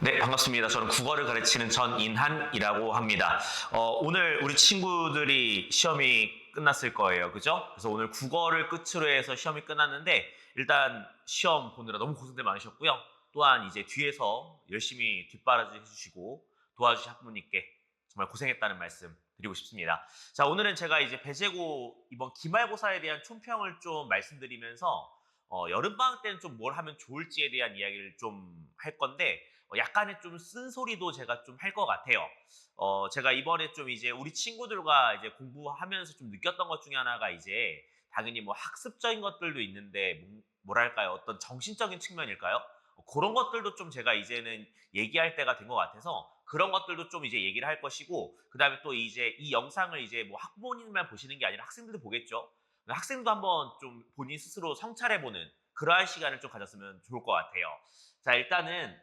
네, 반갑습니다. 저는 국어를 가르치는 전인한이라고 합니다. 오늘 우리 친구들이 시험이 끝났을 거예요. 그죠? 그래서 오늘 국어를 끝으로 해서 시험이 끝났는데, 일단 시험 보느라 너무 고생들 많으셨고요. 또한 이제 뒤에서 열심히 뒷바라지 해주시고 도와주신 학부모님께 정말 고생했다는 말씀 드리고 싶습니다. 자, 오늘은 제가 이제 배재고 이번 기말고사에 대한 총평을 좀 말씀드리면서 여름방학 때는 좀 뭘 하면 좋을지에 대한 이야기를 좀 할 건데, 약간의 좀 쓴소리도 제가 좀 할 것 같아요. 제가 이번에 좀 이제 우리 친구들과 이제 공부하면서 좀 느꼈던 것 중에 하나가 이제 당연히 뭐 학습적인 것들도 있는데 뭐랄까요? 어떤 정신적인 측면일까요? 그런 것들도 좀 제가 이제는 얘기할 때가 된 것 같아서 그런 것들도 좀 이제 얘기를 할 것이고, 그다음에 또 이제 이 영상을 이제 뭐 학부모님만 보시는 게 아니라 학생들도 보겠죠. 학생도 한번 좀 본인 스스로 성찰해보는 그러한 시간을 좀 가졌으면 좋을 것 같아요. 자, 일단은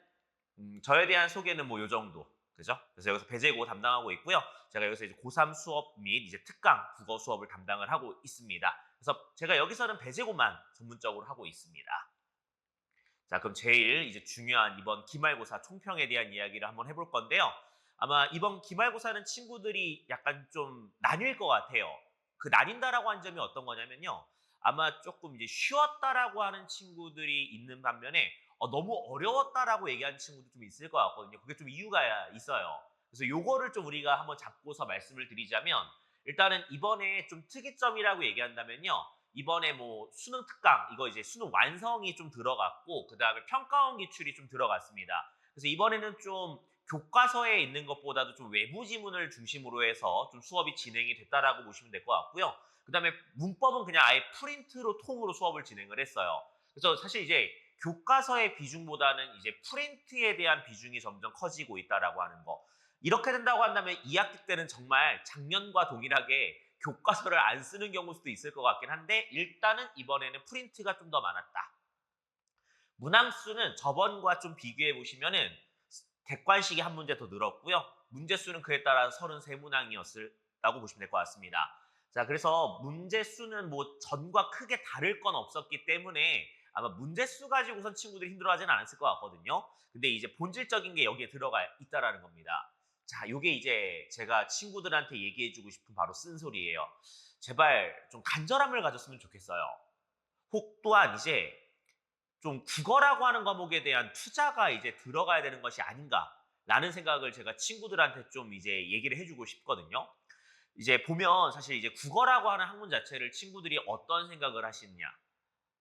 저에 대한 소개는 뭐 요 정도. 그죠? 그래서 여기서 배재고 담당하고 있고요. 제가 여기서 이제 고3 수업 및 이제 특강 국어 수업을 담당을 하고 있습니다. 그래서 제가 여기서는 배재고만 전문적으로 하고 있습니다. 자, 그럼 제일 이제 중요한 이번 기말고사 총평에 대한 이야기를 한번 해볼 건데요. 아마 이번 기말고사는 친구들이 약간 좀 나뉠 것 같아요. 그 나뉜다라고 한 점이 어떤 거냐면요. 아마 조금 이제 쉬웠다라고 하는 친구들이 있는 반면에 너무 어려웠다라고 얘기하는 친구도 좀 있을 것 같거든요. 그게 좀 이유가 있어요. 그래서 요거를 좀 우리가 한번 잡고서 말씀을 드리자면, 일단은 이번에 좀 특이점이라고 얘기한다면요. 이번에 뭐 수능 특강, 이거 이제 수능 완성이 좀 들어갔고, 그 다음에 평가원 기출이 좀 들어갔습니다. 그래서 이번에는 좀 교과서에 있는 것보다도 좀 외부 지문을 중심으로 해서 좀 수업이 진행이 됐다라고 보시면 될 것 같고요. 그 다음에 문법은 그냥 아예 프린트로 통으로 수업을 진행을 했어요. 그래서 사실 이제 교과서의 비중보다는 이제 프린트에 대한 비중이 점점 커지고 있다라고 하는 거. 이렇게 된다고 한다면 2학기 때는 정말 작년과 동일하게 교과서를 안 쓰는 경우도 수도 있을 것 같긴 한데, 일단은 이번에는 프린트가 좀 더 많았다. 문항수는 저번과 좀 비교해 보시면은 객관식이 한 문제 더 늘었고요. 문제 수는 그에 따라 33문항이었다고 보시면 될 것 같습니다. 자, 그래서 문제 수는 뭐 전과 크게 다를 건 없었기 때문에 아마 문제 수 가지고선 친구들이 힘들어하지는 않았을 것 같거든요. 근데 이제 본질적인 게 여기에 들어가 있다라는 겁니다. 자, 요게 이제 제가 친구들한테 얘기해주고 싶은 바로 쓴소리예요. 제발 좀 간절함을 가졌으면 좋겠어요. 혹 또한 이제 좀 국어라고 하는 과목에 대한 투자가 이제 들어가야 되는 것이 아닌가라는 생각을 제가 친구들한테 좀 이제 얘기를 해주고 싶거든요. 이제 보면 사실 이제 국어라고 하는 학문 자체를 친구들이 어떤 생각을 하시느냐,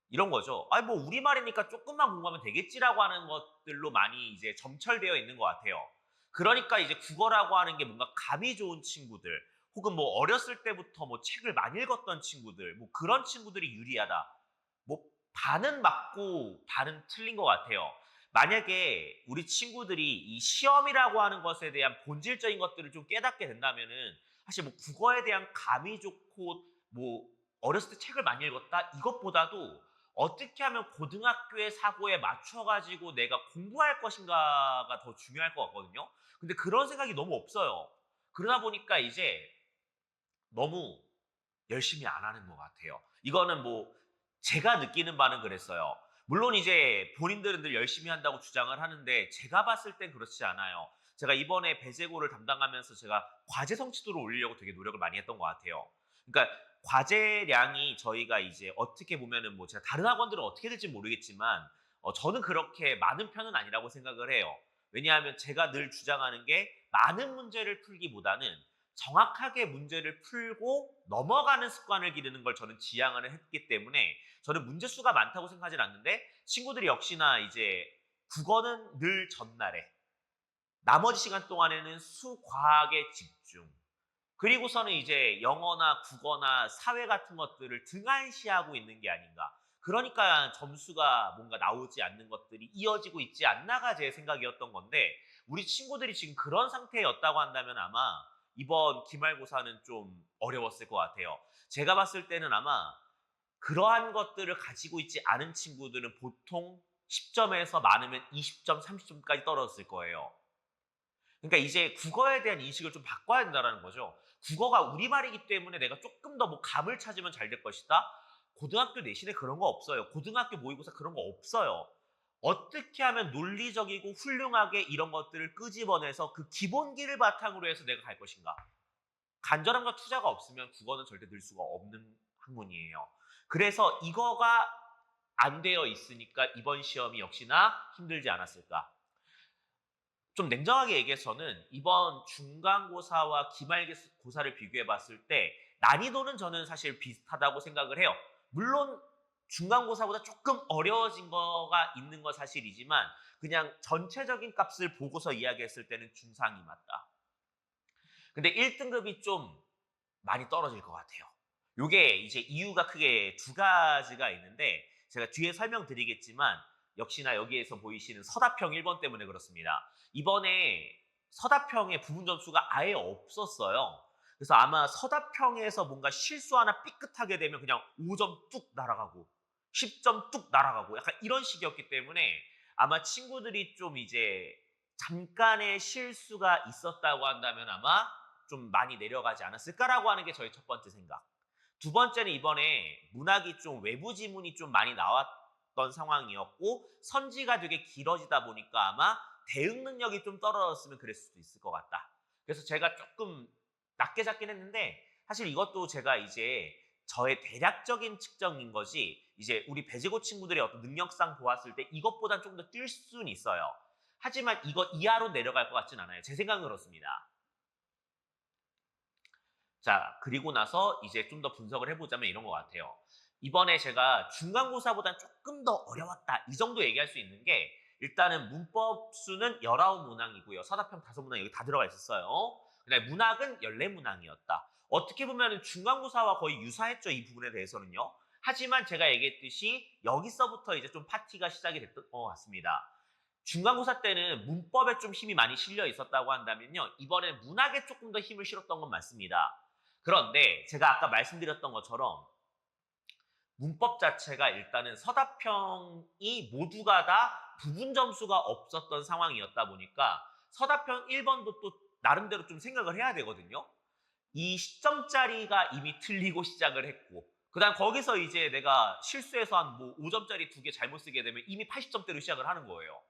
이런 거죠. 아니 뭐 우리말이니까 조금만 공부하면 되겠지라고 하는 것들로 많이 이제 점철되어 있는 것 같아요. 그러니까 이제 국어라고 하는 게 뭔가 감이 좋은 친구들, 혹은 뭐 어렸을 때부터 뭐 책을 많이 읽었던 친구들, 뭐 그런 친구들이 유리하다. 뭐 반은 맞고 반은 틀린 것 같아요. 만약에 우리 친구들이 이 시험이라고 하는 것에 대한 본질적인 것들을 좀 깨닫게 된다면은, 사실 뭐 국어에 대한 감이 좋고 뭐 어렸을 때 책을 많이 읽었다 이것보다도 어떻게 하면 고등학교의 사고에 맞춰가지고 내가 공부할 것인가가 더 중요할 것 같거든요. 근데 그런 생각이 너무 없어요. 그러다 보니까 이제 너무 열심히 안 하는 것 같아요. 이거는 뭐 제가 느끼는 바는 그랬어요. 물론 이제 본인들은 늘 열심히 한다고 주장을 하는데 제가 봤을 땐 그렇지 않아요. 제가 이번에 배재고를 담당하면서 제가 과제 성취도를 올리려고 되게 노력을 많이 했던 것 같아요. 그러니까 과제량이 저희가 이제 어떻게 보면은 뭐 제가 다른 학원들은 어떻게 될지 모르겠지만 저는 그렇게 많은 편은 아니라고 생각을 해요. 왜냐하면 제가 늘 주장하는 게 많은 문제를 풀기보다는 정확하게 문제를 풀고 넘어가는 습관을 기르는 걸 저는 지향을 했기 때문에 저는 문제 수가 많다고 생각하진 않는데, 친구들이 역시나 이제 국어는 늘 전날에, 나머지 시간 동안에는 수과학에 집중, 그리고서는 이제 영어나 국어나 사회 같은 것들을 등한시하고 있는 게 아닌가. 그러니까 점수가 뭔가 나오지 않는 것들이 이어지고 있지 않나가 제 생각이었던 건데, 우리 친구들이 지금 그런 상태였다고 한다면 아마 이번 기말고사는 좀 어려웠을 것 같아요. 제가 봤을 때는 아마 그러한 것들을 가지고 있지 않은 친구들은 보통 10점에서 많으면 20점, 30점까지 떨어졌을 거예요. 그러니까 이제 국어에 대한 인식을 좀 바꿔야 된다는 거죠. 국어가 우리말이기 때문에 내가 조금 더 뭐 감을 찾으면 잘 될 것이다. 고등학교 내신에 그런 거 없어요. 고등학교 모의고사 그런 거 없어요. 어떻게 하면 논리적이고 훌륭하게 이런 것들을 끄집어내서 그 기본기를 바탕으로 해서 내가 갈 것인가. 간절함과 투자가 없으면 국어는 절대 늘 수가 없는 학문이에요. 그래서 이거가 안 되어 있으니까 이번 시험이 역시나 힘들지 않았을까. 좀 냉정하게 얘기해서는 이번 중간고사와 기말고사를 비교해 봤을 때 난이도는 저는 사실 비슷하다고 생각을 해요. 물론 중간고사보다 조금 어려워진 거가 있는 건 사실이지만 그냥 전체적인 값을 보고서 이야기했을 때는 중상이 맞다. 근데 1등급이 좀 많이 떨어질 것 같아요. 요게 이제 이유가 크게 두 가지가 있는데 제가 뒤에 설명드리겠지만 역시나 여기에서 보이시는 서답형 1번 때문에 그렇습니다. 이번에 서답형의 부분 점수가 아예 없었어요. 그래서 아마 서답형에서 뭔가 실수 하나 삐끗하게 되면 그냥 5점 뚝 날아가고 10점 뚝 날아가고 약간 이런 식이었기 때문에 아마 친구들이 좀 이제 잠깐의 실수가 있었다고 한다면 아마 좀 많이 내려가지 않았을까라고 하는 게 저희 첫 번째 생각. 두 번째는 이번에 문학이 좀 외부 지문이 좀 많이 나왔던 상황이었고 선지가 되게 길어지다 보니까 아마 대응 능력이 좀 떨어졌으면 그랬을 수도 있을 것 같다. 그래서 제가 조금 낮게 잡긴 했는데 사실 이것도 제가 이제 저의 대략적인 측정인 거지 이제 우리 배제고 친구들의 어떤 능력상 보았을 때 이것보단 좀 더 뛸 수는 있어요. 하지만 이거 이하로 내려갈 것 같진 않아요. 제 생각은 그렇습니다. 자, 그리고 나서 이제 좀 더 분석을 해보자면 이런 것 같아요. 이번에 제가 중간고사보단 조금 더 어려웠다. 이 정도 얘기할 수 있는 게 일단은 문법 수는 19문항이고요. 서답형 5문항 여기 다 들어가 있었어요. 그다음에 문학은 14문항이었다. 어떻게 보면 중간고사와 거의 유사했죠. 이 부분에 대해서는요. 하지만 제가 얘기했듯이 여기서부터 이제 좀 파티가 시작이 됐던 것 같습니다. 중간고사 때는 문법에 좀 힘이 많이 실려 있었다고 한다면요. 이번엔 문학에 조금 더 힘을 실었던 건 맞습니다. 그런데 제가 아까 말씀드렸던 것처럼 문법 자체가 일단은 서답형이 모두가 다 부분 점수가 없었던 상황이었다 보니까 서답형 1번도 또 나름대로 좀 생각을 해야 되거든요. 이 시점짜리가 이미 틀리고 시작을 했고 그다음 거기서 이제 내가 실수해서 한 뭐 5점짜리 2개 잘못 쓰게 되면 이미 80점대로 시작을 하는 거예요.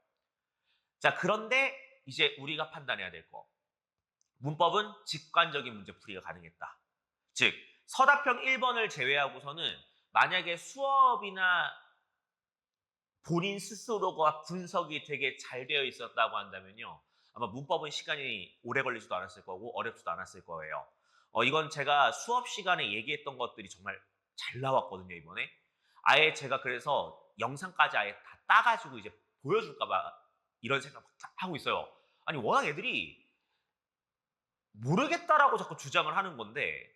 자, 그런데 이제 우리가 판단해야 될 거. 문법은 직관적인 문제풀이가 가능했다. 즉 서답형 1번을 제외하고서는 만약에 수업이나 본인 스스로가 분석이 되게 잘 되어 있었다고 한다면요. 아마 문법은 시간이 오래 걸리지도 않았을 거고 어렵지도 않았을 거예요. 이건 제가 수업 시간에 얘기했던 것들이 정말 잘 나왔거든요, 이번에. 아예 제가 그래서 영상까지 아예 다 따가지고 이제 보여줄까 봐 이런 생각 막 하고 있어요. 아니, 워낙 애들이 모르겠다라고 자꾸 주장을 하는 건데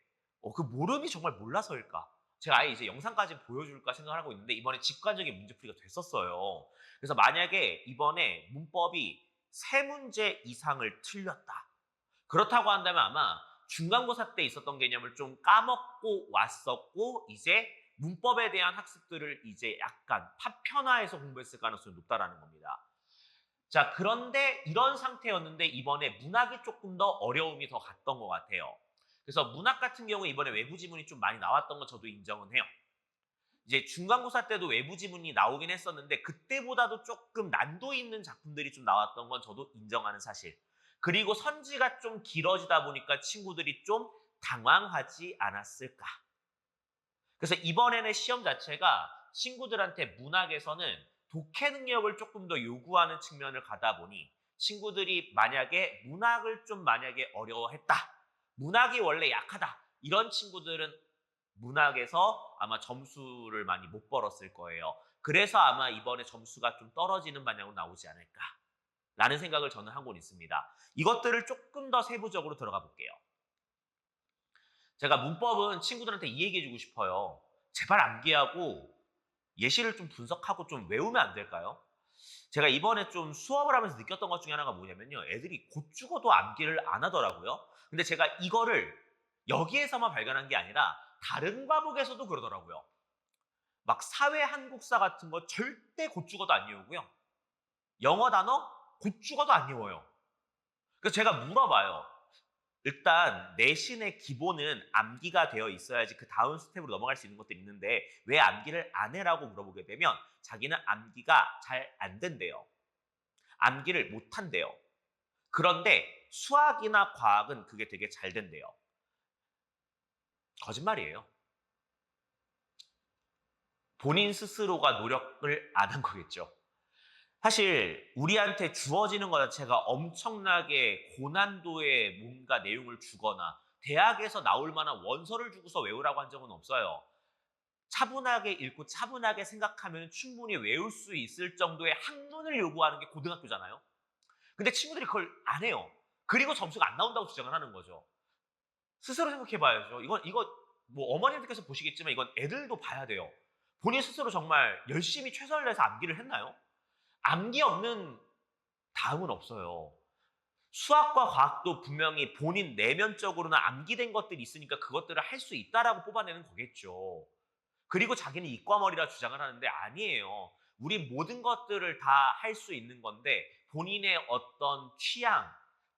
그 모름이 정말 몰라서일까? 제가 아예 이제 영상까지 보여줄까 생각을 하고 있는데 이번에 직관적인 문제풀이가 됐었어요. 그래서 만약에 이번에 문법이 3문제 이상을 틀렸다. 그렇다고 한다면 아마 중간고사 때 있었던 개념을 좀 까먹고 왔었고 이제 문법에 대한 학습들을 이제 약간 파편화해서 공부했을 가능성이 높다라는 겁니다. 자, 그런데 이런 상태였는데 이번에 문학이 조금 더 어려움이 더 갔던 것 같아요. 그래서 문학 같은 경우에 이번에 외부 지문이 좀 많이 나왔던 건 저도 인정은 해요. 이제 중간고사 때도 외부 지문이 나오긴 했었는데 그때보다도 조금 난도 있는 작품들이 좀 나왔던 건 저도 인정하는 사실. 그리고 선지가 좀 길어지다 보니까 친구들이 좀 당황하지 않았을까. 그래서 이번에는 시험 자체가 친구들한테 문학에서는 독해 능력을 조금 더 요구하는 측면을 가다 보니 친구들이 만약에 문학을 좀 만약에 어려워했다. 문학이 원래 약하다. 이런 친구들은 문학에서 아마 점수를 많이 못 벌었을 거예요. 그래서 아마 이번에 점수가 좀 떨어지는 방향으로 나오지 않을까. 라는 생각을 저는 하고 있습니다. 이것들을 조금 더 세부적으로 들어가 볼게요. 제가 문법은 친구들한테 이 얘기해주고 싶어요. 제발 암기하고 예시를 좀 분석하고 좀 외우면 안 될까요? 제가 이번에 좀 수업을 하면서 느꼈던 것 중에 하나가 뭐냐면요. 애들이 곧 죽어도 암기를 안 하더라고요. 근데 제가 이거를 여기에서만 발견한 게 아니라 다른 과목에서도 그러더라고요. 막 사회 한국사 같은 거 절대 곧 죽어도 안 외우고요. 영어 단어 곧 죽어도 안 외워요. 그래서 제가 물어봐요. 일단 내신의 기본은 암기가 되어 있어야지 그 다음 스텝으로 넘어갈 수 있는 것들이 있는데 왜 암기를 안 해라고 물어보게 되면 자기는 암기가 잘 안 된대요. 암기를 못 한대요. 그런데 수학이나 과학은 그게 되게 잘 된대요. 거짓말이에요. 본인 스스로가 노력을 안 한 거겠죠. 사실 우리한테 주어지는 것 자체가 엄청나게 고난도의 뭔가 내용을 주거나 대학에서 나올 만한 원서를 주고서 외우라고 한 적은 없어요. 차분하게 읽고 차분하게 생각하면 충분히 외울 수 있을 정도의 학문을 요구하는 게 고등학교잖아요. 근데 친구들이 그걸 안 해요. 그리고 점수가 안 나온다고 주장을 하는 거죠. 스스로 생각해 봐야죠. 이거 뭐 어머님들께서 보시겠지만 이건 애들도 봐야 돼요. 본인 스스로 정말 열심히 최선을 다해서 암기를 했나요? 암기 없는 다음은 없어요. 수학과 과학도 분명히 본인 내면적으로는 암기된 것들이 있으니까 그것들을 할 수 있다라고 뽑아내는 거겠죠. 그리고 자기는 이과머리라 주장을 하는데 아니에요. 우리 모든 것들을 다 할 수 있는 건데 본인의 어떤 취향,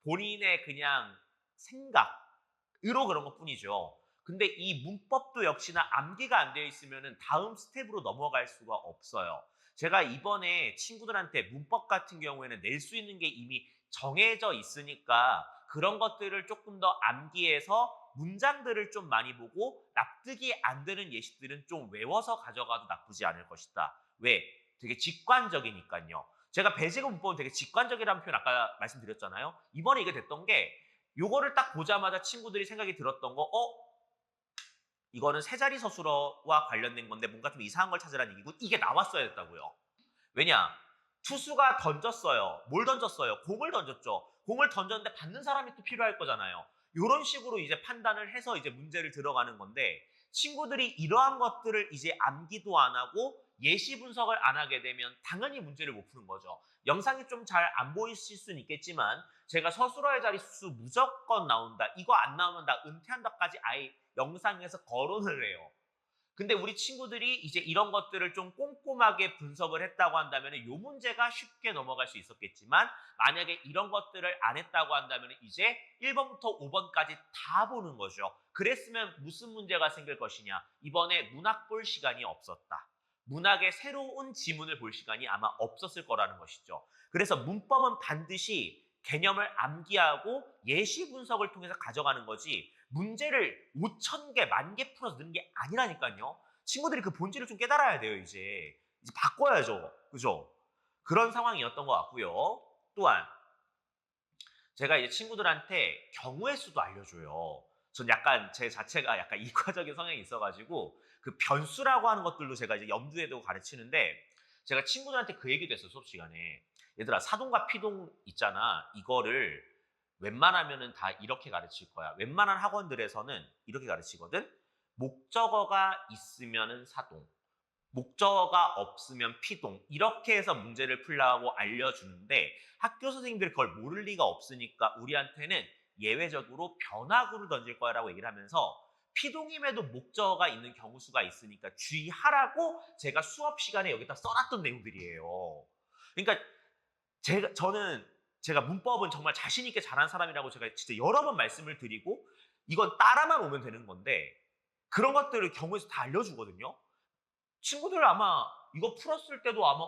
본인의 그냥 생각으로 그런 것뿐이죠. 근데 이 문법도 역시나 암기가 안 되어 있으면 다음 스텝으로 넘어갈 수가 없어요. 제가 이번에 친구들한테 문법 같은 경우에는 낼 수 있는 게 이미 정해져 있으니까 그런 것들을 조금 더 암기해서 문장들을 좀 많이 보고 납득이 안 되는 예시들은 좀 외워서 가져가도 나쁘지 않을 것이다. 왜? 되게 직관적이니까요. 제가 배제금 문법은 되게 직관적이라는 표현 아까 말씀드렸잖아요. 이번에 이게 됐던 게 요거를 딱 보자마자 친구들이 생각이 들었던 거 이거는 세 자리 서술어와 관련된 건데 뭔가 좀 이상한 걸 찾으라는 얘기고 이게 나왔어야 됐다고요. 왜냐? 투수가 던졌어요. 뭘 던졌어요? 공을 던졌죠. 공을 던졌는데 받는 사람이 또 필요할 거잖아요. 이런 식으로 이제 판단을 해서 이제 문제를 들어가는 건데 친구들이 이러한 것들을 이제 암기도 안 하고 예시 분석을 안 하게 되면 당연히 문제를 못 푸는 거죠. 영상이 좀 잘 안 보이실 수는 있겠지만 제가 서술어의 자릿수 무조건 나온다. 이거 안 나오면 나 은퇴한다까지 아예 영상에서 거론을 해요. 근데 우리 친구들이 이제 이런 것들을 좀 꼼꼼하게 분석을 했다고 한다면 이 문제가 쉽게 넘어갈 수 있었겠지만 만약에 이런 것들을 안 했다고 한다면 이제 1번부터 5번까지 다 보는 거죠. 그랬으면 무슨 문제가 생길 것이냐. 이번에 문학 볼 시간이 없었다. 문학의 새로운 지문을 볼 시간이 아마 없었을 거라는 것이죠. 그래서 문법은 반드시 개념을 암기하고 예시 분석을 통해서 가져가는 거지 문제를 5,000개, 10,000개 풀어서 넣는 게 아니라니까요. 친구들이 그 본질을 좀 깨달아야 돼요, 이제. 이제 바꿔야죠. 그죠? 그런 상황이었던 것 같고요. 또한 제가 이제 친구들한테 경우의 수도 알려줘요. 전 약간 제 자체가 약간 이과적인 성향이 있어가지고 그 변수라고 하는 것들도 제가 이제 염두에 두고 가르치는데 제가 친구들한테 그 얘기도 했어요, 수업 시간에. 얘들아, 사동과 피동 있잖아. 이거를 웬만하면은 다 이렇게 가르칠 거야. 웬만한 학원들에서는 이렇게 가르치거든. 목적어가 있으면은 사동, 목적어가 없으면 피동 이렇게 해서 문제를 풀라고 알려주는데 학교 선생님들이 그걸 모를 리가 없으니까 우리한테는 예외적으로 변화구를 던질 거라고 얘기를 하면서 피동임에도 목적어가 있는 경우 수가 있으니까 주의하라고 제가 수업 시간에 여기다 써놨던 내용들이에요. 그러니까 저는 제가 문법은 정말 자신 있게 잘한 사람이라고 제가 진짜 여러 번 말씀을 드리고 이건 따라만 오면 되는 건데 그런 것들을 경우에서 다 알려주거든요. 친구들 아마 이거 풀었을 때도 아마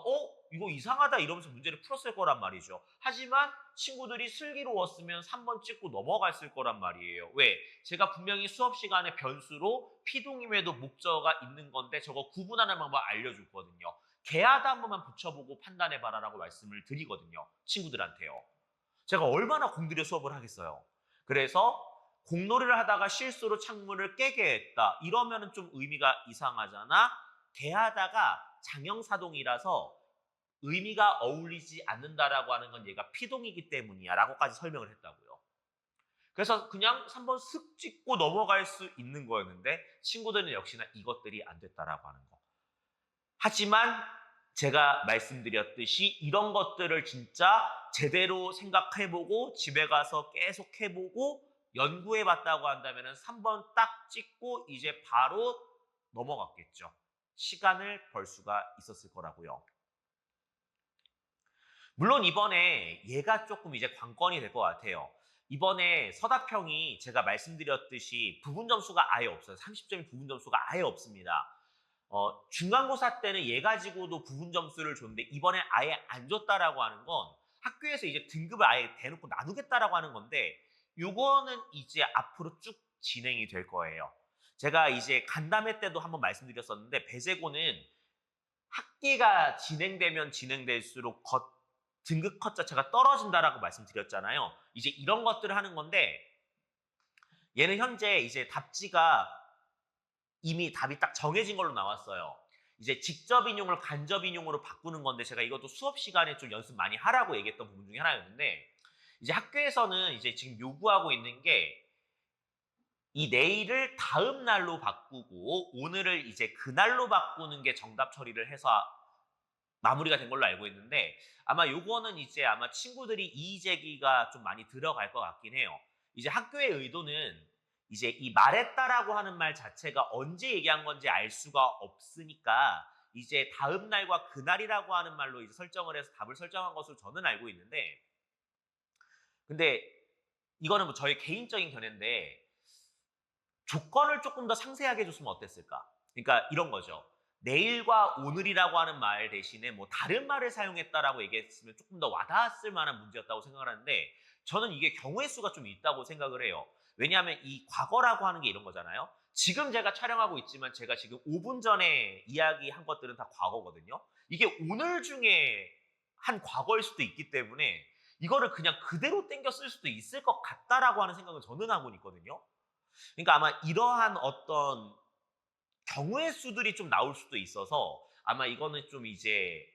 이거 이상하다 이러면서 문제를 풀었을 거란 말이죠. 하지만 친구들이 슬기로웠으면 3번 찍고 넘어갔을 거란 말이에요. 왜? 제가 분명히 수업 시간에 변수로 피동임에도 목적어가 있는 건데 저거 구분하는 방법 알려줬거든요. 개하다 한 번만 붙여보고 판단해봐라라고 말씀을 드리거든요. 친구들한테요. 제가 얼마나 공들여 수업을 하겠어요. 그래서 공놀이를 하다가 실수로 창문을 깨게 했다. 이러면 좀 의미가 이상하잖아. 개하다가 장형사동이라서 의미가 어울리지 않는다라고 하는 건 얘가 피동이기 때문이야 라고까지 설명을 했다고요. 그래서 그냥 3번 슥 찍고 넘어갈 수 있는 거였는데 친구들은 역시나 이것들이 안 됐다라고 하는 거. 하지만 제가 말씀드렸듯이 이런 것들을 진짜 제대로 생각해보고 집에 가서 계속 해보고 연구해봤다고 한다면 3번 딱 찍고 이제 바로 넘어갔겠죠. 시간을 벌 수가 있었을 거라고요. 물론 이번에 얘가 조금 이제 관건이 될 것 같아요. 이번에 서답형이 제가 말씀드렸듯이 부분 점수가 아예 없어요. 30점이 부분 점수가 아예 없습니다. 중간고사 때는 얘 가지고도 부분 점수를 줬는데 이번에 아예 안 줬다라고 하는 건 학교에서 이제 등급을 아예 대놓고 나누겠다라고 하는 건데 요거는 이제 앞으로 쭉 진행이 될 거예요. 제가 이제 간담회 때도 한번 말씀드렸었는데 배제고는 학기가 진행되면 진행될수록 등급 컷 자체가 떨어진다라고 말씀드렸잖아요. 이제 이런 것들을 하는 건데 얘는 현재 이제 답지가 이미 답이 딱 정해진 걸로 나왔어요. 이제 직접 인용을 간접 인용으로 바꾸는 건데 제가 이것도 수업 시간에 좀 연습 많이 하라고 얘기했던 부분 중에 하나였는데 이제 학교에서는 이제 지금 요구하고 있는 게 이 내일을 다음 날로 바꾸고 오늘을 이제 그날로 바꾸는 게 정답 처리를 해서 마무리가 된 걸로 알고 있는데 아마 요거는 이제 아마 친구들이 이의 제기가 좀 많이 들어갈 것 같긴 해요. 이제 학교의 의도는 이제 이 말했다라고 하는 말 자체가 언제 얘기한 건지 알 수가 없으니까 이제 다음 날과 그날이라고 하는 말로 이제 설정을 해서 답을 설정한 것으로 저는 알고 있는데 근데 이거는 뭐 저의 개인적인 견해인데 조건을 조금 더 상세하게 해줬으면 어땠을까? 그러니까 이런 거죠. 내일과 오늘이라고 하는 말 대신에 뭐 다른 말을 사용했다라고 얘기했으면 조금 더 와닿았을 만한 문제였다고 생각을 하는데 저는 이게 경우의 수가 좀 있다고 생각을 해요. 왜냐하면 이 과거라고 하는 게 이런 거잖아요. 지금 제가 촬영하고 있지만 제가 지금 5분 전에 이야기한 것들은 다 과거거든요. 이게 오늘 중에 한 과거일 수도 있기 때문에 이거를 그냥 그대로 땡겨 쓸 수도 있을 것 같다라고 하는 생각은 저는 하고 있거든요. 그러니까 아마 이러한 어떤 경우의 수들이 좀 나올 수도 있어서 아마 이거는 좀 이제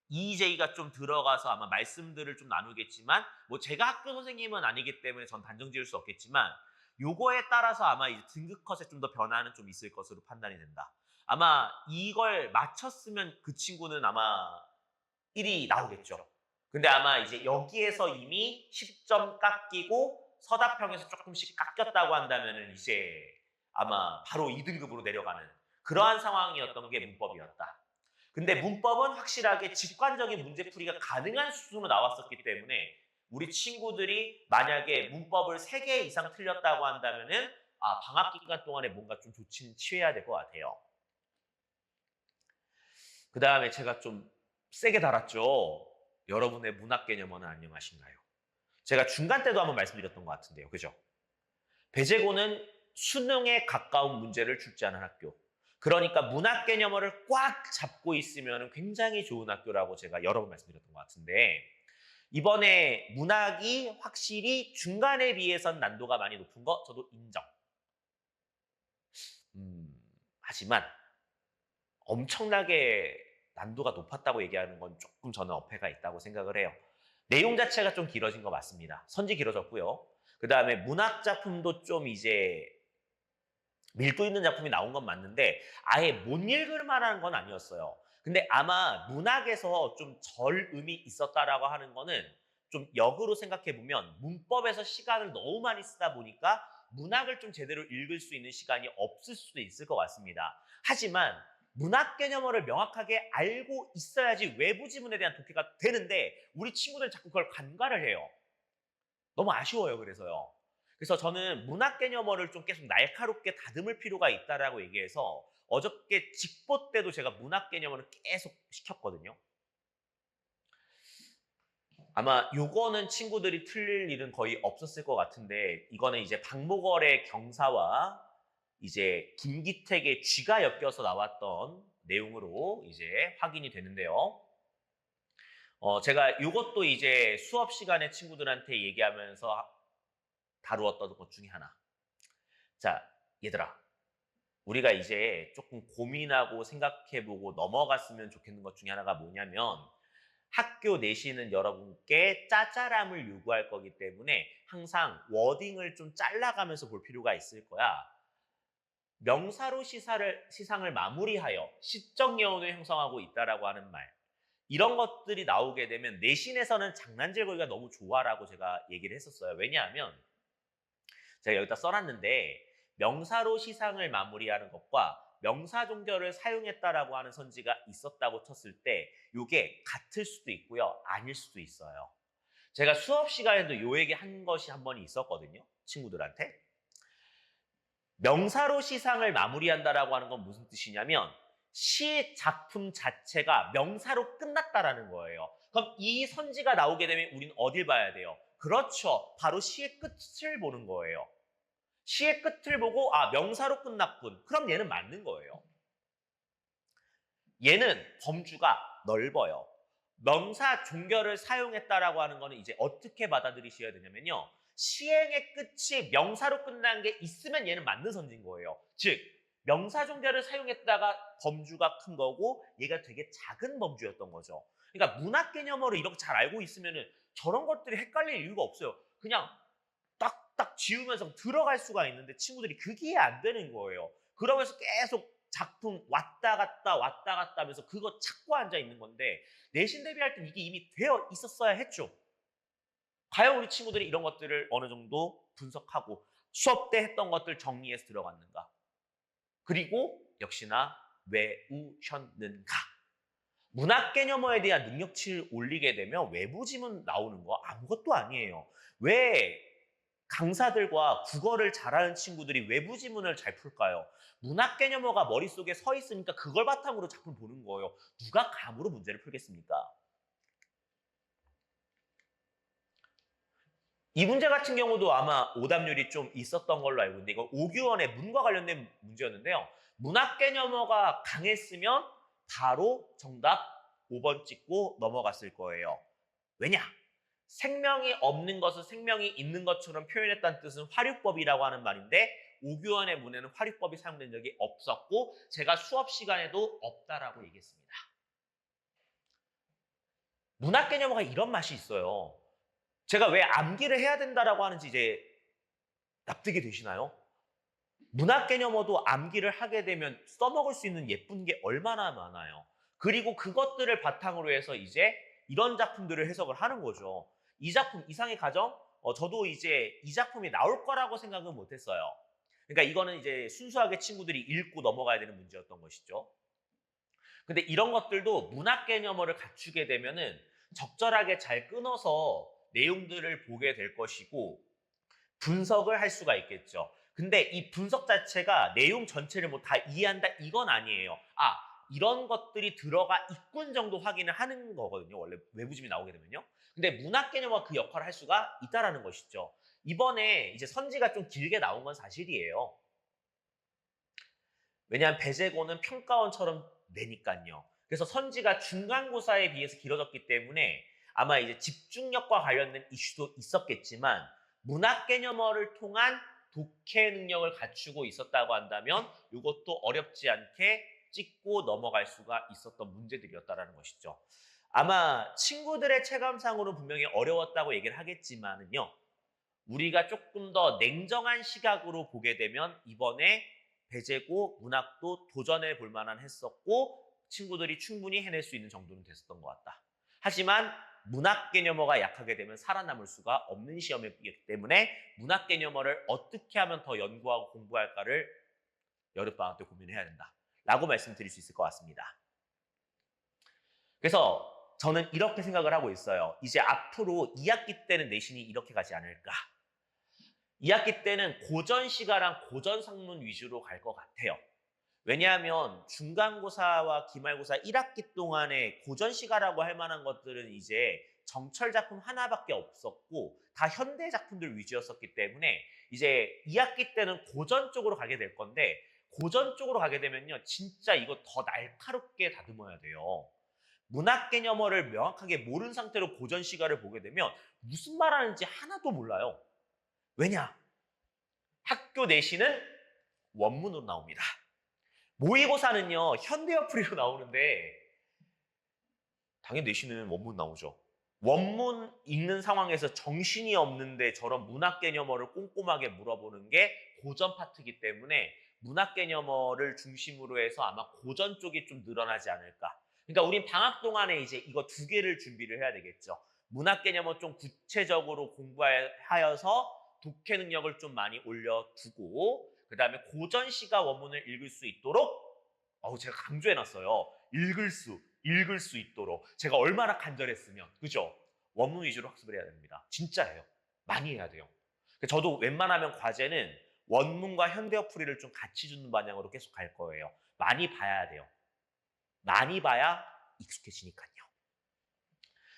EJ가 좀 들어가서 아마 말씀들을 좀 나누겠지만 뭐 제가 학교 선생님은 아니기 때문에 전 단정 지을 수 없겠지만 요거에 따라서 아마 이제 등급 컷에 좀 더 변화는 좀 있을 것으로 판단이 된다. 아마 이걸 맞췄으면 그 친구는 아마 1이 나오겠죠. 근데 아마 이제 여기에서 이미 10점 깎이고 서답형에서 조금씩 깎였다고 한다면은 이제 아마 바로 2등급으로 내려가는 그러한 상황이었던 게 문법이었다. 근데 문법은 확실하게 직관적인 문제풀이가 가능한 수준으로 나왔었기 때문에 우리 친구들이 만약에 문법을 3개 이상 틀렸다고 한다면은 방학 기간 동안에 뭔가 좀 조치는 취해야 될 것 같아요. 그 다음에 제가 좀 세게 달았죠. 여러분의 문학 개념어는 안녕하신가요? 제가 중간 때도 한번 말씀드렸던 것 같은데요. 그죠? 배제고는 수능에 가까운 문제를 출제하는 학교. 그러니까 문학 개념어를 꽉 잡고 있으면 굉장히 좋은 학교라고 제가 여러 번 말씀드렸던 것 같은데 이번에 문학이 확실히 중간에 비해선 난도가 많이 높은 거 저도 인정. 하지만 엄청나게 난도가 높았다고 얘기하는 건 조금 저는 어폐가 있다고 생각을 해요. 내용 자체가 좀 길어진 거 맞습니다. 선지 길어졌고요. 그 다음에 문학 작품도 좀 이제 밀도 있는 작품이 나온 건 맞는데 아예 못 읽을 만한 건 아니었어요. 근데 아마 문학에서 좀 절음이 있었다라고 하는 거는 좀 역으로 생각해 보면 문법에서 시간을 너무 많이 쓰다 보니까 문학을 좀 제대로 읽을 수 있는 시간이 없을 수도 있을 것 같습니다. 하지만 문학 개념어를 명확하게 알고 있어야지 외부 지문에 대한 독해가 되는데 우리 친구들은 자꾸 그걸 간과를 해요. 너무 아쉬워요. 그래서 저는 문학 개념어를 좀 계속 날카롭게 다듬을 필요가 있다라고 얘기해서 어저께 직보 때도 제가 문학 개념어를 계속 시켰거든요. 아마 요거는 친구들이 틀릴 일은 거의 없었을 것 같은데 이거는 이제 박목월의 경사와 이제 김기택의 쥐가 엮여서 나왔던 내용으로 이제 확인이 되는데요. 제가 이것도 이제 수업 시간에 친구들한테 얘기하면서 다루었던 것 중에 하나. 자, 얘들아. 우리가 이제 조금 고민하고 생각해보고 넘어갔으면 좋겠는 것 중에 하나가 뭐냐면 학교 내신은 여러분께 짜잘함을 요구할 거기 때문에 항상 워딩을 좀 잘라가면서 볼 필요가 있을 거야. 명사로 시상을 마무리하여 시적 여운을 형성하고 있다라고 하는 말. 이런 것들이 나오게 되면 내신에서는 장난질 거리가 너무 좋아라고 제가 얘기를 했었어요. 왜냐하면 제가 여기다 써놨는데 명사로 시상을 마무리하는 것과 명사 종결을 사용했다라고 하는 선지가 있었다고 쳤을 때 이게 같을 수도 있고요. 아닐 수도 있어요. 제가 수업 시간에도 요 얘기 한 것이 한 번 있었거든요. 친구들한테. 명사로 시상을 마무리한다라고 하는 건 무슨 뜻이냐면 시 작품 자체가 명사로 끝났다라는 거예요. 그럼 이 선지가 나오게 되면 우리는 어딜 봐야 돼요? 그렇죠. 바로 시의 끝을 보는 거예요. 시의 끝을 보고 명사로 끝났군. 그럼 얘는 맞는 거예요. 얘는 범주가 넓어요. 명사 종결을 사용했다라고 하는 거는 이제 어떻게 받아들이셔야 되냐면요. 시행의 끝이 명사로 끝난 게 있으면 얘는 맞는 선지인 거예요. 즉 명사 종결을 사용했다가 범주가 큰 거고 얘가 되게 작은 범주였던 거죠. 그러니까 문학 개념어를 이렇게 잘 알고 있으면은 저런 것들이 헷갈릴 이유가 없어요. 그냥 딱딱 지우면서 들어갈 수가 있는데 친구들이 그게 이해 안 되는 거예요. 그러면서 계속 작품 왔다 갔다 하면서 그거 찾고 앉아 있는 건데 내신 대비할 땐 이게 이미 되어 있었어야 했죠. 과연 우리 친구들이 이런 것들을 어느 정도 분석하고 수업 때 했던 것들 정리해서 들어갔는가? 그리고 역시나 외우셨는가? 문학 개념어에 대한 능력치를 올리게 되면 외부 지문 나오는 거 아무것도 아니에요. 왜 강사들과 국어를 잘하는 친구들이 외부 지문을 잘 풀까요? 문학 개념어가 머릿속에 서 있으니까 그걸 바탕으로 작품 보는 거예요. 누가 감으로 문제를 풀겠습니까? 이 문제 같은 경우도 아마 오답률이 좀 있었던 걸로 알고 있는데 이건 5교원의 문과 관련된 문제였는데요. 문학 개념어가 강했으면 바로 정답 5번 찍고 넘어갔을 거예요. 왜냐? 생명이 없는 것을 생명이 있는 것처럼 표현했다는 뜻은 화류법이라고 하는 말인데 5교원의 문에는 화류법이 사용된 적이 없었고 제가 수업 시간에도 없다라고 얘기했습니다. 문학 개념어가 이런 맛이 있어요. 제가 왜 암기를 해야 된다라고 하는지 이제 납득이 되시나요? 문학 개념어도 암기를 하게 되면 써먹을 수 있는 예쁜 게 얼마나 많아요. 그리고 그것들을 바탕으로 해서 이제 이런 작품들을 해석을 하는 거죠. 이 작품 이상의 가정? 저도 이제 이 작품이 나올 거라고 생각은 못했어요. 그러니까 이거는 이제 순수하게 친구들이 읽고 넘어가야 되는 문제였던 것이죠. 근데 이런 것들도 문학 개념어를 갖추게 되면은 적절하게 잘 끊어서 내용들을 보게 될 것이고 분석을 할 수가 있겠죠. 근데 이 분석 자체가 내용 전체를 뭐 다 이해한다 이건 아니에요. 이런 것들이 들어가 있군 정도 확인을 하는 거거든요. 원래 외부짐이 나오게 되면요. 근데 문학 개념과 그 역할을 할 수가 있다라는 것이죠. 이번에 이제 선지가 좀 길게 나온 건 사실이에요. 왜냐하면 배재고는 평가원처럼 내니까요. 그래서 선지가 중간고사에 비해서 길어졌기 때문에 아마 이제 집중력과 관련된 이슈도 있었겠지만 문학 개념어를 통한 독해 능력을 갖추고 있었다고 한다면 이것도 어렵지 않게 찍고 넘어갈 수가 있었던 문제들이었다는 것이죠. 아마 친구들의 체감상으로 분명히 어려웠다고 얘기를 하겠지만은요. 우리가 조금 더 냉정한 시각으로 보게 되면 이번에 배재고 문학도 도전해 볼 만한 했었고 친구들이 충분히 해낼 수 있는 정도는 됐었던 것 같다. 하지만 문학 개념어가 약하게 되면 살아남을 수가 없는 시험이기 때문에 문학 개념어를 어떻게 하면 더 연구하고 공부할까를 여름방학 때 고민해야 된다. 라고 말씀드릴 수 있을 것 같습니다. 그래서 저는 이렇게 생각을 하고 있어요. 이제 앞으로 2학기 때는 내신이 이렇게 가지 않을까. 2학기 때는 고전 시가랑 고전 상문 위주로 갈 것 같아요. 왜냐하면 중간고사와 기말고사 1학기 동안에 고전 시가라고 할 만한 것들은 이제 정철 작품 하나밖에 없었고 다 현대 작품들 위주였었기 때문에 이제 2학기 때는 고전 쪽으로 가게 될 건데 고전 쪽으로 가게 되면요. 진짜 이거 더 날카롭게 다듬어야 돼요. 문학 개념어를 명확하게 모른 상태로 고전 시가를 보게 되면 무슨 말하는지 하나도 몰라요. 왜냐? 학교 내신은 원문으로 나옵니다. 모의고사는요. 현대어플이로 나오는데 당연히 내신은 원문 나오죠. 원문 읽는 상황에서 정신이 없는데 저런 문학 개념어를 꼼꼼하게 물어보는 게 고전 파트이기 때문에 문학 개념어를 중심으로 해서 아마 고전 쪽이 좀 늘어나지 않을까. 그러니까 우린 방학 동안에 이제 이거 두 개를 준비를 해야 되겠죠. 문학 개념어 좀 구체적으로 공부하여서 독해 능력을 좀 많이 올려두고 그 다음에 고전 시가 원문을 읽을 수 있도록 제가 강조해놨어요. 읽을 수 있도록. 제가 얼마나 간절했으면. 그죠? 원문 위주로 학습을 해야 됩니다. 진짜예요. 많이 해야 돼요. 저도 웬만하면 과제는 원문과 현대어 풀이를 좀 같이 주는 방향으로 계속 갈 거예요. 많이 봐야 돼요. 많이 봐야 익숙해지니까요.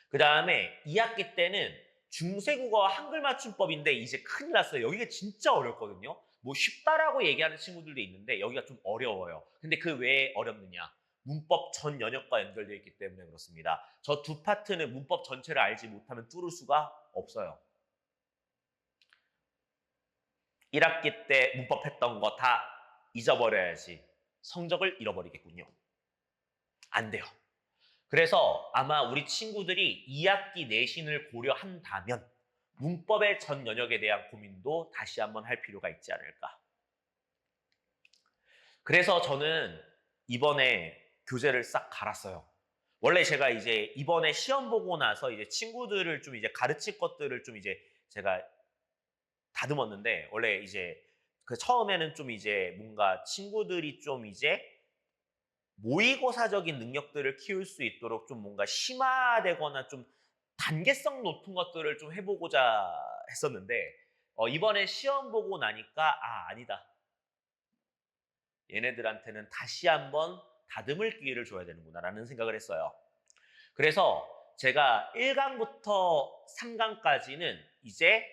그 다음에 2학기 때는 중세국어와 한글 맞춤법인데 이제 큰일 났어요. 여기가 진짜 어렵거든요. 뭐 쉽다라고 얘기하는 친구들도 있는데 여기가 좀 어려워요. 근데 그 왜 어렵느냐? 문법 전 영역과 연결되어 있기 때문에 그렇습니다. 저 두 파트는 문법 전체를 알지 못하면 뚫을 수가 없어요. 1학기 때 문법 했던 거 다 잊어버려야지 성적을 잃어버리겠군요. 안 돼요. 그래서 아마 우리 친구들이 2학기 내신을 고려한다면 문법의 전 영역에 대한 고민도 다시 한번 할 필요가 있지 않을까. 그래서 저는 이번에 교재를 싹 갈았어요. 원래 제가 이제 이번에 시험 보고 나서 이제 친구들을 좀 이제 가르칠 것들을 좀 이제 제가 다듬었는데 원래 이제 그 처음에는 좀 이제 뭔가 친구들이 좀 이제 모의고사적인 능력들을 키울 수 있도록 좀 뭔가 심화되거나 좀 단계성 높은 것들을 좀 해보고자 했었는데 이번에 시험 보고 나니까 아니다. 얘네들한테는 다시 한번 다듬을 기회를 줘야 되는구나라는 생각을 했어요. 그래서 제가 1강부터 3강까지는 이제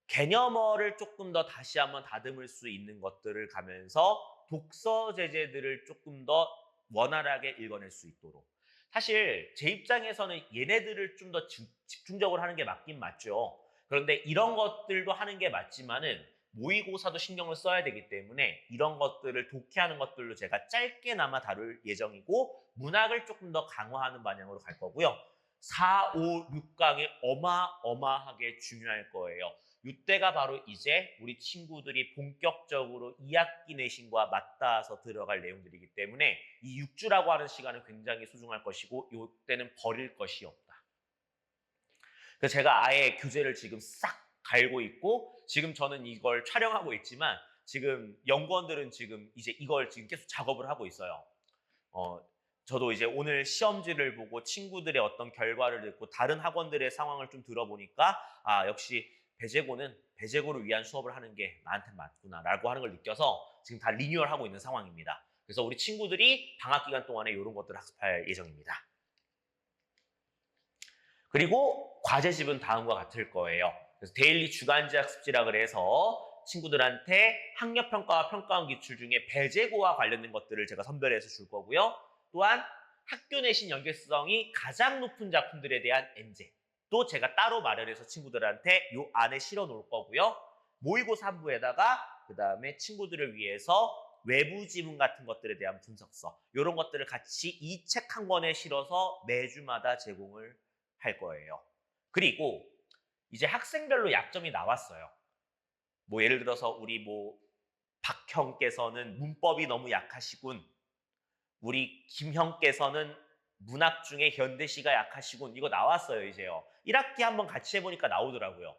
개념어를 조금 더 다시 한번 다듬을 수 있는 것들을 가면서 독서 제재들을 조금 더 원활하게 읽어낼 수 있도록. 사실 제 입장에서는 얘네들을 좀 더 집중적으로 하는 게 맞긴 맞죠. 그런데 이런 것들도 하는 게 맞지만은 모의고사도 신경을 써야 되기 때문에 이런 것들을 독해하는 것들로 제가 짧게나마 다룰 예정이고 문학을 조금 더 강화하는 방향으로 갈 거고요. 4, 5, 6강이 어마어마하게 중요할 거예요. 이때가 바로 이제 우리 친구들이 본격적으로 2학기 내신과 맞닿아서 들어갈 내용들이기 때문에 이 6주라고 하는 시간은 굉장히 소중할 것이고 이때는 버릴 것이 없다. 그래서 제가 아예 교재를 지금 싹 갈고 있고 지금 저는 이걸 촬영하고 있지만 지금 연구원들은 지금 이제 이걸 지금 계속 작업을 하고 있어요. 저도 이제 오늘 시험지를 보고 친구들의 어떤 결과를 듣고 다른 학원들의 상황을 좀 들어보니까 역시 배재고는 배재고를 위한 수업을 하는 게 나한테 맞구나라고 하는 걸 느껴서 지금 다 리뉴얼하고 있는 상황입니다. 그래서 우리 친구들이 방학 기간 동안에 이런 것들을 학습할 예정입니다. 그리고 과제집은 다음과 같을 거예요. 그래서 데일리 주간지 학습지라 그래서 친구들한테 학력평가와 평가원 기출 중에 배재고와 관련된 것들을 제가 선별해서 줄 거고요. 또한 학교 내신 연계성이 가장 높은 작품들에 대한 엔제도 제가 따로 마련해서 친구들한테 요 안에 실어 놓을 거고요. 모의고사 3부에다가 그 다음에 친구들을 위해서 외부 지문 같은 것들에 대한 분석서 이런 것들을 같이 이 책 한 권에 실어서 매주마다 제공을 할 거예요. 그리고 이제 학생별로 약점이 나왔어요. 뭐 예를 들어서 우리 뭐 박형께서는 문법이 너무 약하시군. 우리 김형께서는 문학 중에 현대시가 약하시군. 이거 나왔어요, 이제요. 1학기 한번 같이 해보니까 나오더라고요.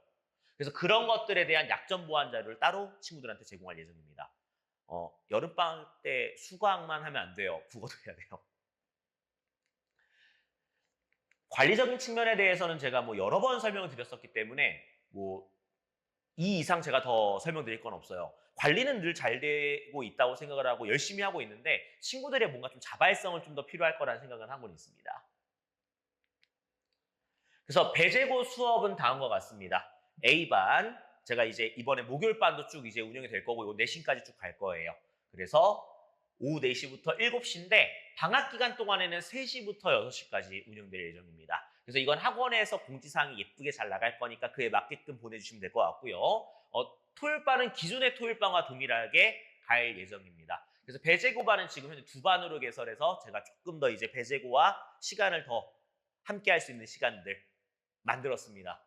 그래서 그런 것들에 대한 약점 보완 자료를 따로 친구들한테 제공할 예정입니다. 여름방학 때 수강만 하면 안 돼요. 국어도 해야 돼요. 관리적인 측면에 대해서는 제가 뭐 여러 번 설명을 드렸었기 때문에 뭐 이 이상 제가 더 설명드릴 건 없어요. 관리는 늘 잘 되고 있다고 생각을 하고 열심히 하고 있는데 친구들의 뭔가 좀 자발성을 좀 더 필요할 거라는 생각은 하고 있습니다. 그래서 배재고 수업은 다음과 같습니다. A반, 제가 이제 이번에 목요일반도 쭉 이제 운영이 될 거고 요 내신까지 쭉 갈 거예요. 그래서 오후 4시부터 7시인데 방학 기간 동안에는 3시부터 6시까지 운영될 예정입니다. 그래서 이건 학원에서 공지사항이 예쁘게 잘 나갈 거니까 그에 맞게끔 보내주시면 될 것 같고요. 토요일반은 기존의 토요일반과 동일하게 갈 예정입니다. 그래서 배재고반은 지금 현재 2반으로 개설해서 제가 조금 더 이제 배재고와 시간을 더 함께 할 수 있는 시간들 만들었습니다.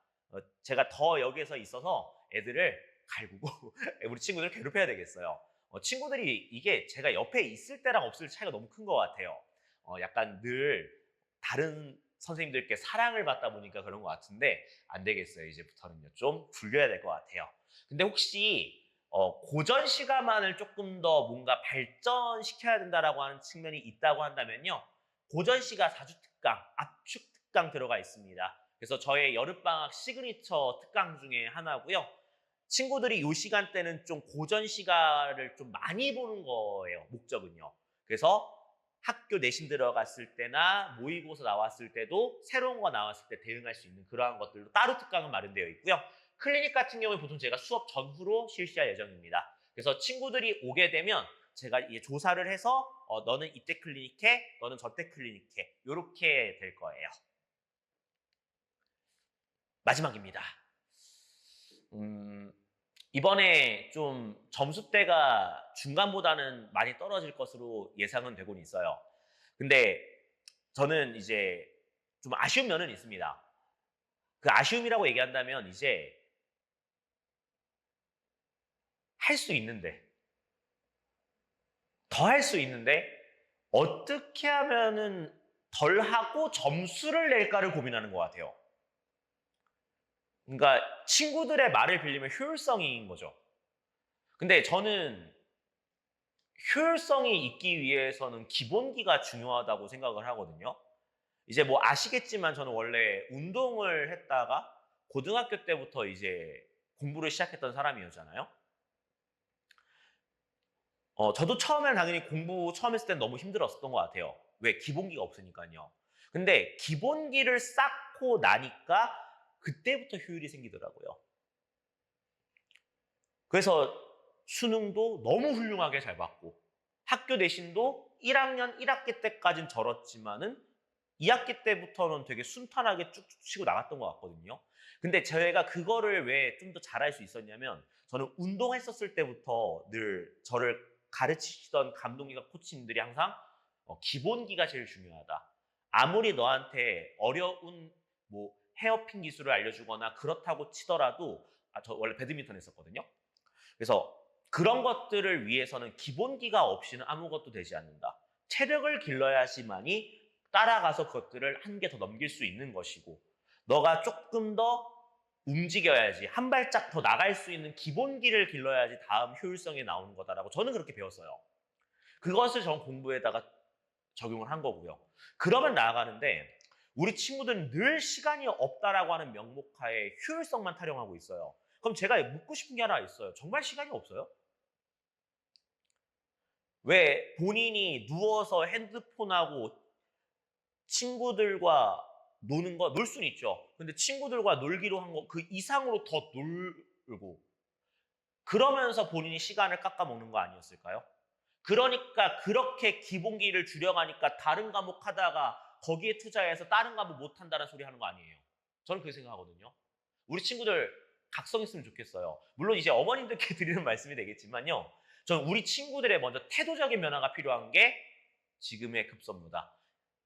제가 더 여기에서 있어서 애들을 갈구고 우리 친구들을 괴롭혀야 되겠어요. 친구들이 이게 제가 옆에 있을 때랑 없을 때 차이가 너무 큰 것 같아요. 약간 늘 다른 선생님들께 사랑을 받다 보니까 그런 것 같은데 안 되겠어요. 이제부터는요. 좀 굴려야 될 것 같아요. 근데 혹시 고전 시가만을 조금 더 뭔가 발전시켜야 된다라고 하는 측면이 있다고 한다면요. 고전 시가 4주 특강, 압축 특강 들어가 있습니다. 그래서 저의 여름방학 시그니처 특강 중에 하나고요. 친구들이 이 시간대는 좀 고전 시가를 좀 많이 보는 거예요. 목적은요. 그래서 학교 내신 들어갔을 때나 모의고사 나왔을 때도 새로운 거 나왔을 때 대응할 수 있는 그러한 것들로 따로 특강은 마련되어 있고요. 클리닉 같은 경우에 보통 제가 수업 전후로 실시할 예정입니다. 그래서 친구들이 오게 되면 제가 이제 조사를 해서 너는 이때 클리닉해, 너는 저때 클리닉해 이렇게 될 거예요. 마지막입니다. 이번에 좀 점수대가 중간보다는 많이 떨어질 것으로 예상은 되고는 있어요. 근데 저는 이제 좀 아쉬운 면은 있습니다. 그 아쉬움이라고 얘기한다면 이제 할 수 있는데, 더 할 수 있는데 어떻게 하면은 덜 하고 점수를 낼까를 고민하는 것 같아요. 그러니까 친구들의 말을 빌리면 효율성인 거죠. 근데 저는 효율성이 있기 위해서는 기본기가 중요하다고 생각을 하거든요. 이제 뭐 아시겠지만 저는 원래 운동을 했다가 고등학교 때부터 이제 공부를 시작했던 사람이었잖아요. 저도 처음에는 당연히 공부 처음 했을 땐 너무 힘들었었던 것 같아요. 왜? 기본기가 없으니까요. 근데 기본기를 쌓고 나니까 그때부터 효율이 생기더라고요. 그래서 수능도 너무 훌륭하게 잘 봤고 학교 내신도 1학년 1학기 때까지는 절었지만은 2학기 때부터는 되게 순탄하게 쭉쭉 치고 나갔던 것 같거든요. 근데 제가 그거를 왜 좀 더 잘할 수 있었냐면 저는 운동했었을 때부터 늘 저를 가르치시던 감독님과 코치님들이 항상 기본기가 제일 중요하다. 아무리 너한테 어려운 뭐 헤어핀 기술을 알려주거나 그렇다고 치더라도 저 원래 배드민턴 했었거든요. 그래서 그런 것들을 위해서는 기본기가 없이는 아무것도 되지 않는다. 체력을 길러야지만이 따라가서 그것들을 한 개 더 넘길 수 있는 것이고 너가 조금 더 움직여야지 한 발짝 더 나갈 수 있는 기본기를 길러야지 다음 효율성이 나오는 거다라고 저는 그렇게 배웠어요. 그것을 전 공부에다가 적용을 한 거고요. 그러면 나아가는데 우리 친구들은 늘 시간이 없다라고 하는 명목하에 효율성만 타령하고 있어요. 그럼 제가 묻고 싶은 게 하나 있어요. 정말 시간이 없어요? 왜 본인이 누워서 핸드폰하고 친구들과 노는 거 놀 수는 있죠. 근데 친구들과 놀기로 한 거 그 이상으로 더 놀고 그러면서 본인이 시간을 깎아먹는 거 아니었을까요? 그러니까 그렇게 기본기를 줄여가니까 다른 과목 하다가 거기에 투자해서 다른 과목 못한다는 소리 하는 거 아니에요. 저는 그렇게 생각하거든요. 우리 친구들 각성 있으면 좋겠어요. 물론 이제 어머님들께 드리는 말씀이 되겠지만요. 저는 우리 친구들의 먼저 태도적인 변화가 필요한 게 지금의 급선무다.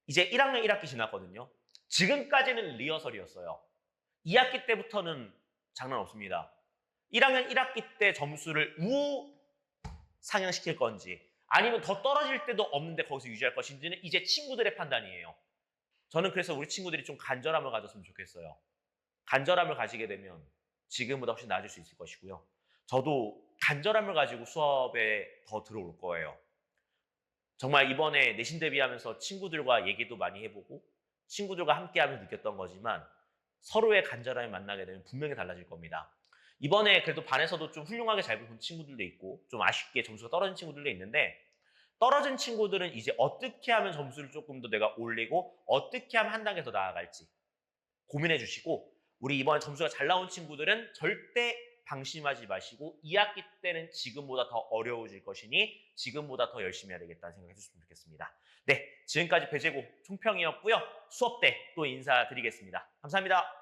이제 1학년 1학기 지났거든요. 지금까지는 리허설이었어요. 2학기 때부터는 장난 없습니다. 1학년 1학기 때 점수를 상향시킬 건지 아니면 더 떨어질 때도 없는데 거기서 유지할 것인지는 이제 친구들의 판단이에요. 저는 그래서 우리 친구들이 좀 간절함을 가졌으면 좋겠어요. 간절함을 가지게 되면 지금보다 훨씬 나아질 수 있을 것이고요. 저도 간절함을 가지고 수업에 더 들어올 거예요. 정말 이번에 내신 대비하면서 친구들과 얘기도 많이 해보고 친구들과 함께하면서 느꼈던 거지만 서로의 간절함이 만나게 되면 분명히 달라질 겁니다. 이번에 그래도 반에서도 좀 훌륭하게 잘 본 친구들도 있고 좀 아쉽게 점수가 떨어진 친구들도 있는데 떨어진 친구들은 이제 어떻게 하면 점수를 조금 더 내가 올리고 어떻게 하면 한 단계 더 나아갈지 고민해 주시고 우리 이번에 점수가 잘 나온 친구들은 절대 방심하지 마시고 2학기 때는 지금보다 더 어려워질 것이니 지금보다 더 열심히 해야 되겠다는 생각해 주셨으면 좋겠습니다. 네, 지금까지 배재고 총평이었고요. 수업 때 또 인사드리겠습니다. 감사합니다.